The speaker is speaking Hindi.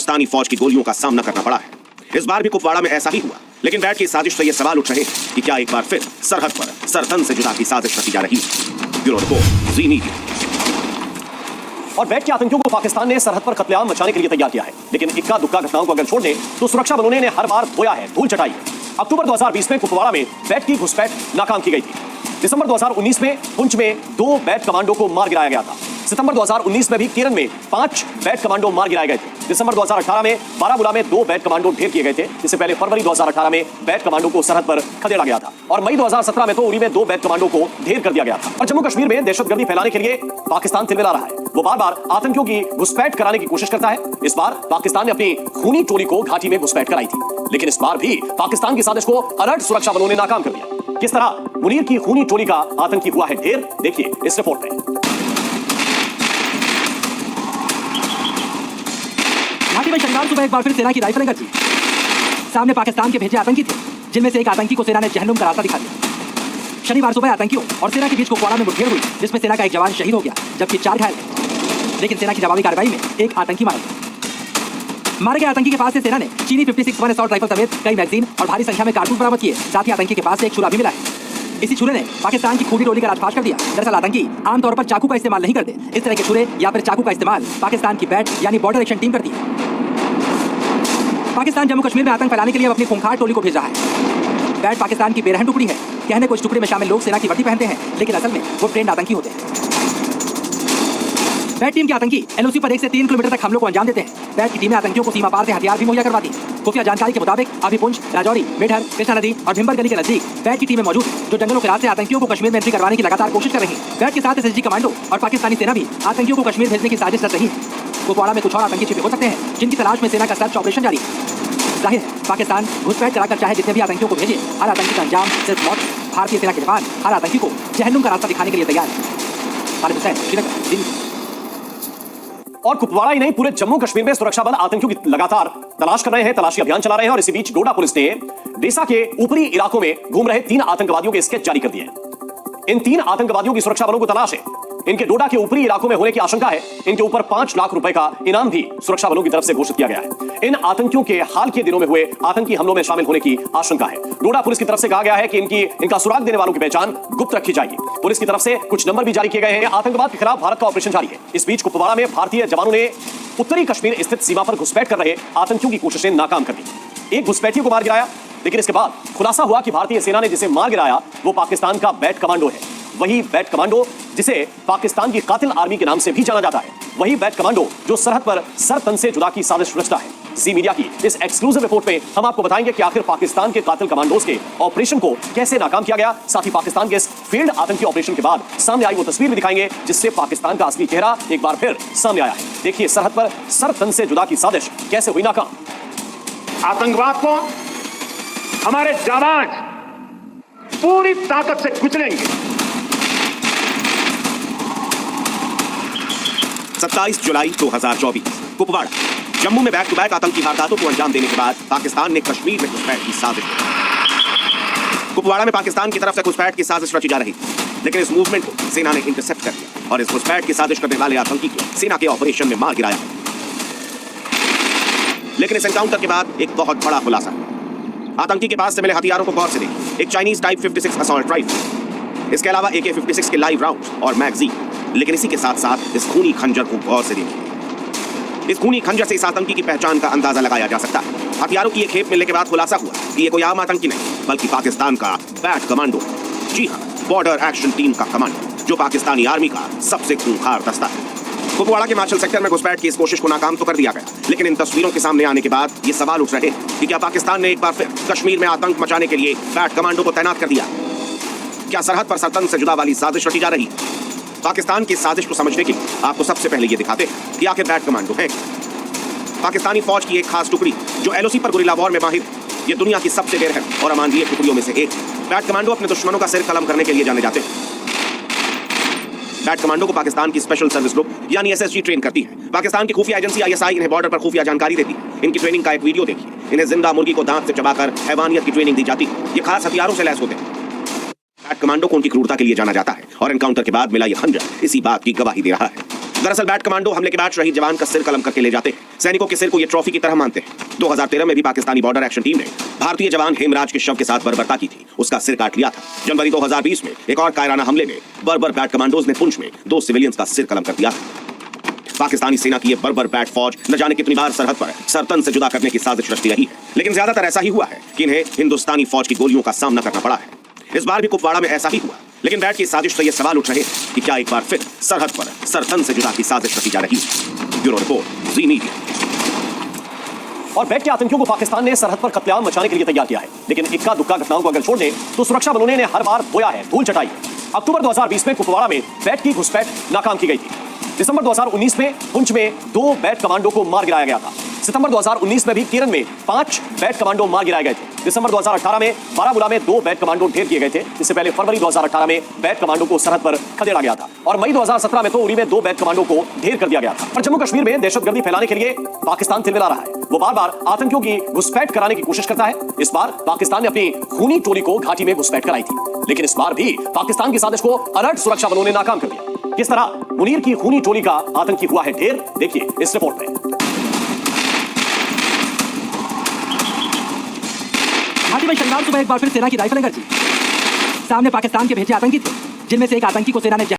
पाकिस्तानी फौज की गोलियों का सामना करना पड़ा है। इस बार भी कुपवाड़ा में ऐसा ही हुआ, लेकिन बैट की साजिश से ये सवाल उठ रहे कि क्या एक बार फिर सरहद पर सरतन से जुदा की साजिश रची जा रही है। ब्यूरो रिपोर्ट, जी मीडिया। और बैट के आतंकियों को पाकिस्तान ने सरहद पर कत्लेआम मचाने के लिए तैयार किया है, लेकिन इक्का दुक्का घटनाओं को अगर छोड़ दें तो सुरक्षा बलों ने हर बार धोया है, धूल चटाई है। अक्टूबर 2020 में कुपवाड़ा में बैट की घुसपैठ नाकाम की गई थी। दिसंबर 2019 में पुंछ में 2 बैट कमांडो को मार गिराया गया था। सितंबर 2019 में भी केरन में 5 बैट कमांडो मार गिराए गए थे। दिसंबर 2018 में बारामूला में 2 बैट कमांडो ढेर किए गए थे। इससे पहले फरवरी 2018 में बैट कमांडो को सरहद पर खदेड़ा गया था और मई 2017 में तो उरी में 2 बैट कमांडो को ढेर कर दिया गया था। और जम्मू कश्मीर में दहशतगर्दी फैलाने के लिए पाकिस्तान तिलमिला रहा है। वो बार बार आतंकियों की घुसपैठ कराने की कोशिश करता है। इस बार पाकिस्तान ने अपनी खूनी टोली को घाटी में घुसपैठ कराई थी, लेकिन इस बार भी पाकिस्तान की साजिश को अलर्ट सुरक्षा बलों ने नाकाम कर दिया। किस तरह मुनीर की खूनी टोली का आतंकी हुआ है ढेर, देखिए इस रिपोर्ट में। घाटी में शनिवार सुबह एक बार फिर सेना की राइफलें गरजी। सामने पाकिस्तान के भेजे आतंकी थे, जिनमें से एक आतंकी को सेना ने जहन्नुम का रास्ता दिखा दिया। शनिवार सुबह आतंकियों और सेना के बीच कुपवाड़ा में मुठभेड़ हुई, जिसमें सेना का एक जवान शहीद हो गया जबकि 4 घायल थे। लेकिन सेना की जवाबी कार्रवाई में एक आतंकी मारा गया। मारे गए आतंकी के पास से सेना ने चीनी 56-1 असॉल्ट राइफल समेत कई मैगजीन और भारी संख्या में कारतूस बरामद किए। साथ ही आतंकी के पास से एक छुरा भी मिला है। इसी छुरे ने पाकिस्तान की खूनी टोली का राजपाट कर दिया। दरअसल आतंकी आमतौर पर चाकू का इस्तेमाल नहीं करते। इस तरह के छुरे या फिर चाकू का इस्तेमाल पाकिस्तान की बैट यानी बॉर्डर एक्शन टीम करती है। पाकिस्तान जम्मू कश्मीर में आतंक फैलाने के लिए अपनी खूंखार टोली को भेज रहा है। बैट पाकिस्तान की बेरहम टुकड़ी है। कहने को इस टुकड़ी में शामिल लोग सेना की वर्दी पहनते हैं, लेकिन असल में वो ट्रेंड आतंकी होते हैं। बैट टीम के आतंकी एलओसी पर 1 से 3 किलोमीटर तक हमलों को अंजाम देते हैं। बैट की टीमें आतंकियों को सीमा पार से हथियार भी मुहैया करवाती हैं। खुफिया जानकारी के मुताबिक अभी पुंछ, राजौरी, मेढर, कृष्णा नदी और भिंबर गली के नजदीक बैट की टीमें मौजूद हैं, जो जंगलों के रास्ते आतंकियों को कश्मीर में एंट्री करवाने की लगातार कोशिश कर रही है। बैट के साथ एसएसजी कमांडो और पाकिस्तानी सेना भी आतंकियों को कश्मीर भेजने की साजिश रच रही है। कुपवाड़ा में कुछ और आतंकी छिपे हो सकते हैं, जिनकी तलाश में सेना का सर्च ऑपरेशन जारी है। जाहिर है पाकिस्तान घुसपैठ कराकर चाहे जितने भी आतंकियों को भेजे, हर आतंकी का अंजाम सिर्फ मौत। भारतीय सेना के जवान हर आतंकी को जहन्नुम का रास्ता दिखाने के लिए तैयार है। खालिद हुसैन, श्रीनगर, दिल्ली। और कुपवाड़ा ही नहीं, पूरे जम्मू कश्मीर में सुरक्षा बल आतंकियों की लगातार तलाश कर रहे हैं, तलाशी अभियान चला रहे हैं। और इसी बीच डोडा पुलिस ने डेसा के ऊपरी इलाकों में घूम रहे 3 आतंकवादियों के स्केच जारी कर दिए हैं। इन 3 आतंकवादियों की सुरक्षा बलों को तलाश है। इनके डोडा के ऊपरी इलाकों में होने की आशंका है। इनके ऊपर 5 लाख रुपए का इनाम भी सुरक्षा बलों की तरफ से घोषित किया गया है। इन आतंकियों के हाल के दिनों में हुए आतंकी हमलों में शामिल होने की आशंका है। डोडा पुलिस की तरफ से कहा गया है कि इनका सुराग देने वालों की पहचान गुप्त रखी जाएगी। पुलिस की तरफ से कुछ नंबर भी जारी किए गए हैं। आतंकवाद के खिलाफ भारत का ऑपरेशन जारी है। इस बीच कुपवाड़ा में भारतीय जवानों ने उत्तरी कश्मीर स्थित सीमा पर घुसपैठ कर रहे आतंकियों की कोशिशें नाकाम कर दी। एक घुसपैठियों को मार गिराया, लेकिन इसके बाद खुलासा हुआ कि भारतीय सेना ने जिसे मार गिराया वो पाकिस्तान का बैट कमांडो है। वही बैट कमांडो जिसे पाकिस्तान की कातिल आर्मी के नाम से भी जाना जाता है। वही बैट कमांडो जो सरहद पर सर तन से जुदा की साजिश रचता है। जी मीडिया की इस एक्सक्लूसिव रिपोर्ट में हम आपको बताएंगे कि आखिर पाकिस्तान के कातिल कमांडोज के ऑपरेशन को कैसे नाकाम किया गया। साथ ही पाकिस्तान के इस फील्ड आतंकी ऑपरेशन के बाद सामने आई वो तस्वीर भी दिखाएंगे, जिससे पाकिस्तान का असली चेहरा एक बार फिर सामने आया है। देखिए सरहद पर सर तन से जुदा की साजिश कैसे हुई नाकाम। आतंकवाद को हमारे जाबाज पूरी ताकत से कुचलेंगे। 27 जुलाई 2024 कुपवाड़ा। जम्मू में बैक टू बैक आतंकी वारदातों को अंजाम देने के बाद पाकिस्तान ने कश्मीर में घुसपैठ की साजिश की। कुपवाड़ा में पाकिस्तान की तरफ से घुसपैठ की साजिश रची जा रही थी, लेकिन इस मूवमेंट को सेना ने इंटरसेप्ट कर दिया और इस घुसपैठ की साजिश करने वाले आतंकी को सेना के ऑपरेशन में मार गिराया। लेकिन इस एनकाउंटर के बाद एक बहुत बड़ा खुलासा। आतंकी के पास से मिले हथियारों को गौर से देखिए। एक चाइनीज टाइप 56 असॉल्ट राइफल, इसके अलावा AK-56 के लाइव राउंड और मैगजीन। लेकिन इसी के साथ साथ इस खूनी खंजर को गौर से देखिए। इस खूनी खंजर से इस आतंकी की पहचान का अंदाजा लगाया जा सकता है। हथियारों की एक खेप मिलने के बाद खुलासा हुआ कि ये कोई आम आतंकी नहीं, बल्कि पाकिस्तान का बैट कमांडो। जी हाँ, बॉर्डर एक्शन टीम का कमांडो, जो पाकिस्तानी आर्मी का सबसे खूंखार दस्ता है। कुपवाड़ा के मार्शल सेक्टर में घुसपैठ की इस कोशिश को नाकाम तो कर दिया गया, लेकिन इन तस्वीरों के सामने आने के बाद ये सवाल उठ रहे हैं कि क्या पाकिस्तान ने एक बार फिर कश्मीर में आतंक मचाने के लिए बैट कमांडो को तैनात कर दिया? क्या सरहद पर सरतन से जुदा वाली साजिश रची जा रही है? पाकिस्तान की साजिश को समझने के लिए आपको सबसे पहले ये दिखाते हैं कि आखिर बैट कमांडो है। पाकिस्तानी फौज की एक खास टुकड़ी जो एलओसी पर गुरिल्ला वॉर में माहिर, ये दुनिया की सबसे बेरहम और अमानवीय टुकड़ियों में से एक। बैट कमांडो अपने दुश्मनों का सिर कलम करने के लिए जाने जाते हैं। बैट कमांडो को पाकिस्तान की स्पेशल सर्विस ग्रुप यानी SSG ट्रेन करती है। पाकिस्तान की खुफिया एजेंसी ISI इन्हें बॉर्डर पर खुफिया जानकारी देती है। इनकी ट्रेनिंग का एक वीडियो देखिए। इन्हें जिंदा मुर्गी को दांत से चबाकर हैवानियत की ट्रेनिंग दी जाती है। ये खास हथियारों से लैस होते हैं। बैट कमांडो को उनकी क्रूरता के लिए जाना जाता है और एनकाउंटर के बाद मिला ये खंजर इसी बात की गवाही दे रहा है। दरअसल बैट कमांडो हमले के बाद शहीद जवान का सिर कलम करके ले जाते हैं। सैनिकों के सिर को ये ट्रॉफी की तरह मानते हैं। 2013 में भी पाकिस्तानी बॉर्डर एक्शन टीम ने भारतीय जवान हेमराज के शव के साथ बर्बरता की थी, उसका सिर काट लिया था। जनवरी 2020 में एक और कायराना हमले में बर्बर बैट कमांडोज ने पुंछ में 2 सिविलियंस का सिर कलम कर दिया था। पाकिस्तानी सेना की ये बर्बर बैट फौज न जाने कितनी बार सरहद पर सरतन से जुदा करने की साजिश रचती रही है, लेकिन ज्यादातर ऐसा ही हुआ है कि इन्हें हिंदुस्तानी फौज की गोलियों का सामना करना पड़ा है। इस बार भी कुपवाड़ा में ऐसा ही हुआ, लेकिन बैट की साजिश से ये सवाल उठ रहे हैं कि क्या एक बार फिर सरहद पर सरतन से जुदा की साजिश रची जा रही है। ब्यूरो रिपोर्ट, जी मीडिया। और बैट के आतंकियों को पाकिस्तान ने सरहद पर कत्लेआम मचाने के लिए तैयार किया है, लेकिन इक्का दुक्का घटनाओं को अगर छोड़ दें तो सुरक्षा बलों ने हर बार बोया है, धूल चटाई। अक्टूबर 2020 में कुपवाड़ा में बैट की घुसपैठ नाकाम की गई थी। दिसंबर 2019 में पुंछ में 2 बैट कमांडो को मार गिराया गया था। सितंबर 2019 में भी केरन में 5 बैट कमांडो मार गिराए गए थे। दिसंबर 2018 में बारामूला में 2 बैट कमांडो ढेर किए गए थे। इससे पहले फरवरी 2018 में बैट कमांडो को सरहद पर खदेड़ा गया था और मई 2017 में तो उरी में 2 बैट कमांडो को ढेर कर दिया गया था। और जम्मू कश्मीर में दहशतगर्दी फैलाने के लिए पाकिस्तान तिलमिला रहा है। वो बार बार आतंकियों की घुसपैठ कराने की कोशिश करता है। इस बार पाकिस्तान ने अपनी खूनी टोली को घाटी में घुसपैठ कराई थी, लेकिन इस बार भी पाकिस्तान की साजिश को अलर्ट सुरक्षा बलों ने नाकाम कर दिया। किस तरह मुनीर की खूनी टोली का आतंकी हुआ है ढेर, देखिए इस रिपोर्ट में। घाटी में शनिवार सुबह एक बार फिर सेना की राइफलें गरजी। सामने पाकिस्तान के भेजे आतंकी थे, जिनमें से एक आतंकी को सेना ने